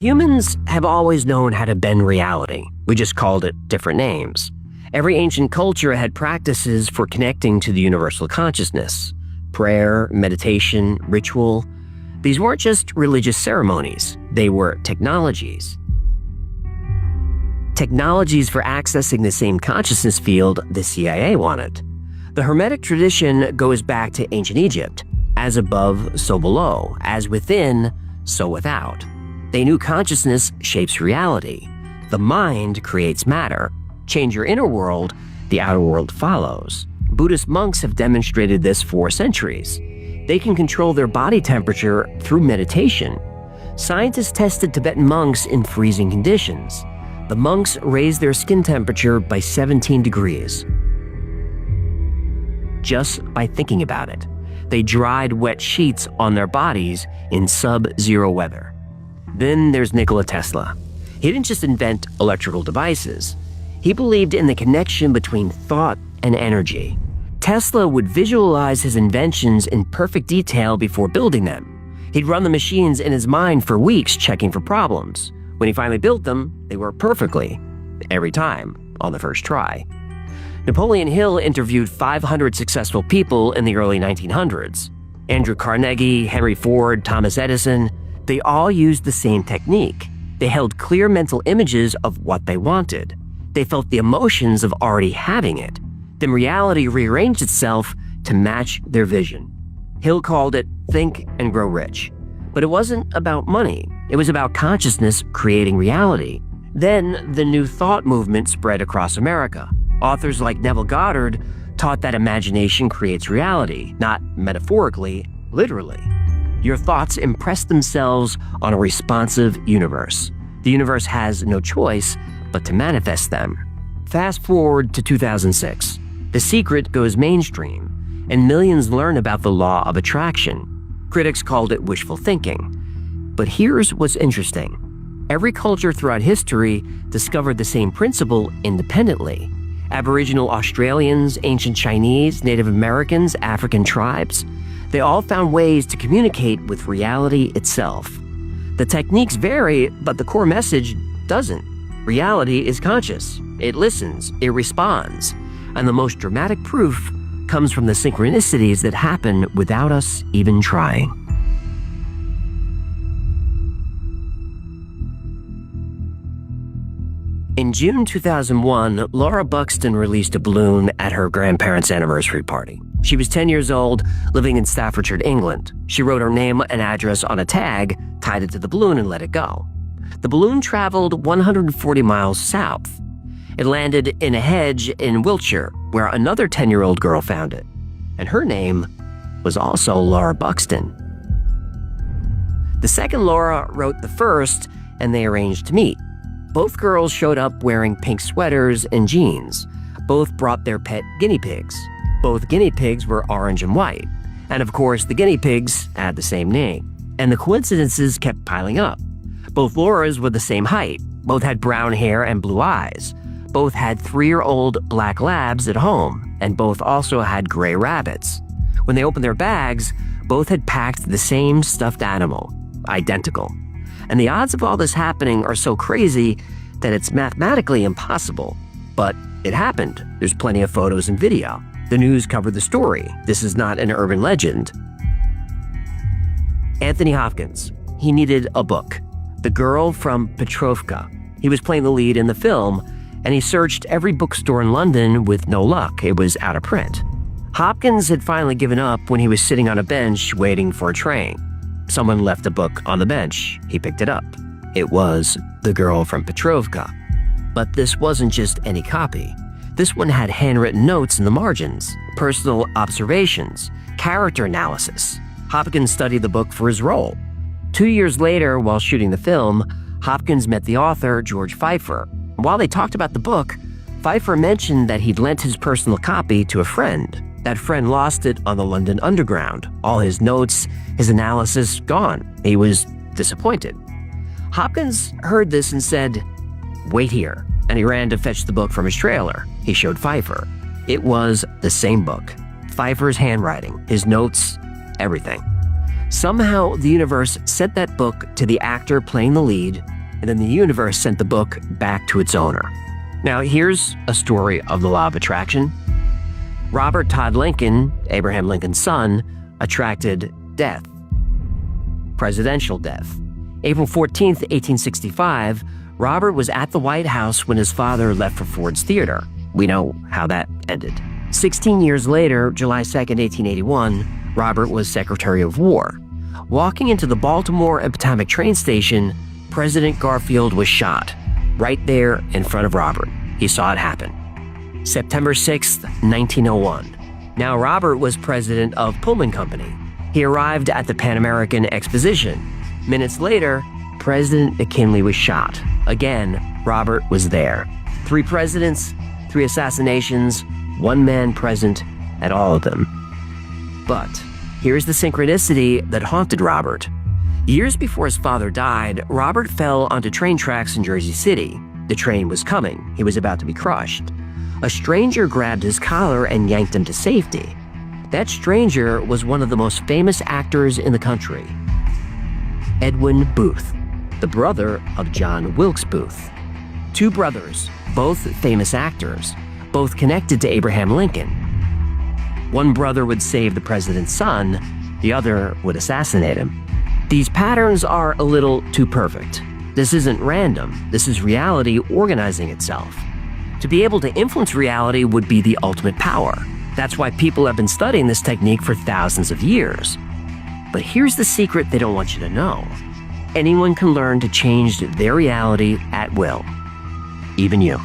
Humans have always known how to bend reality. We just called it different names. Every ancient culture had practices for connecting to the universal consciousness. Prayer, meditation, ritual. These weren't just religious ceremonies. They were technologies. Technologies for accessing the same consciousness field the CIA wanted. The Hermetic tradition goes back to ancient Egypt. As above, so below. As within, so without. They knew consciousness shapes reality. The mind creates matter. Change your inner world, the outer world follows. Buddhist monks have demonstrated this for centuries. They can control their body temperature through meditation. Scientists tested Tibetan monks in freezing conditions. The monks raised their skin temperature by 17 degrees. Just by thinking about it. They dried wet sheets on their bodies in sub-zero weather. Then there's Nikola Tesla. He didn't just invent electrical devices. He believed in the connection between thought and energy. Tesla would visualize his inventions in perfect detail before building them. He'd run the machines in his mind for weeks checking for problems. When he finally built them, they worked perfectly. Every time, on the first try. Napoleon Hill interviewed 500 successful people in the early 1900s. Andrew Carnegie, Henry Ford, Thomas Edison, they all used the same technique. They held clear mental images of what they wanted. They felt the emotions of already having it. Then reality rearranged itself to match their vision. Hill called it think and grow rich. But it wasn't about money. It was about consciousness creating reality. Then the New Thought movement spread across America. Authors like Neville Goddard taught that imagination creates reality, not metaphorically, literally. Your thoughts impress themselves on a responsive universe. The universe has no choice but to manifest them. Fast forward to 2006. The Secret goes mainstream, and millions learn about the law of attraction. Critics called it wishful thinking. But here's what's interesting. Every culture throughout history discovered the same principle independently. Aboriginal Australians, ancient Chinese, Native Americans, African tribes, they all found ways to communicate with reality itself. The techniques vary, but the core message doesn't. Reality is conscious. It listens. It responds. And the most dramatic proof comes from the synchronicities that happen without us even trying. In June 2001, Laura Buxton released a balloon at her grandparents' anniversary party. She was 10 years old, living in Staffordshire, England. She wrote her name and address on a tag, tied it to the balloon, and let it go. The balloon traveled 140 miles south. It landed in a hedge in Wiltshire, where another 10-year-old girl found it. And her name was also Laura Buxton. The second Laura wrote the first, and they arranged to meet. Both girls showed up wearing pink sweaters and jeans. Both brought their pet guinea pigs. Both guinea pigs were orange and white. And of course, the guinea pigs had the same name. And the coincidences kept piling up. Both Lauras were the same height. Both had brown hair and blue eyes. Both had 3-year-old black labs at home. And both also had gray rabbits. When they opened their bags, both had packed the same stuffed animal. Identical. And the odds of all this happening are so crazy that it's mathematically impossible. But it happened. There's plenty of photos and video. The news covered the story. This is not an urban legend. Anthony Hopkins. He needed a book. The Girl from Petrovka. He was playing the lead in the film, and he searched every bookstore in London with no luck. It was out of print. Hopkins had finally given up when he was sitting on a bench waiting for a train. Someone left a book on the bench. He picked it up. It was The Girl from Petrovka. But this wasn't just any copy. This one had handwritten notes in the margins, personal observations, character analysis. Hopkins studied the book for his role. 2 years later, while shooting the film, Hopkins met the author, George Pfeiffer. While they talked about the book, Pfeiffer mentioned that he'd lent his personal copy to a friend. That friend lost it on the London Underground. All his notes, his analysis, gone. He was disappointed. Hopkins heard this and said, "Wait here." And he ran to fetch the book from his trailer. He showed Pfeiffer. It was the same book. Pfeiffer's handwriting, his notes, everything. Somehow, the universe sent that book to the actor playing the lead, and then the universe sent the book back to its owner. Now, here's a story of the law of attraction. Robert Todd Lincoln, Abraham Lincoln's son, attracted death. Presidential death. April 14, 1865, Robert was at the White House when his father left for Ford's Theater. We know how that ended. 16 years later, July 2, 1881, Robert was Secretary of War. Walking into the Baltimore and Potomac train station, President Garfield was shot, right there in front of Robert. He saw it happen. September 6, 1901. Now, Robert was president of Pullman Company. He arrived at the Pan American Exposition. Minutes later, President McKinley was shot. Again, Robert was there. 3 presidents, 3 assassinations, 1 man present at all of them. But here's the synchronicity that haunted Robert. Years before his father died, Robert fell onto train tracks in Jersey City. The train was coming. He was about to be crushed. A stranger grabbed his collar and yanked him to safety. That stranger was one of the most famous actors in the country, Edwin Booth, the brother of John Wilkes Booth. 2 brothers, both famous actors, both connected to Abraham Lincoln. One brother would save the president's son, the other would assassinate him. These patterns are a little too perfect. This isn't random, this is reality organizing itself. To be able to influence reality would be the ultimate power. That's why people have been studying this technique for thousands of years. But here's the secret they don't want you to know. Anyone can learn to change their reality at will. Even you.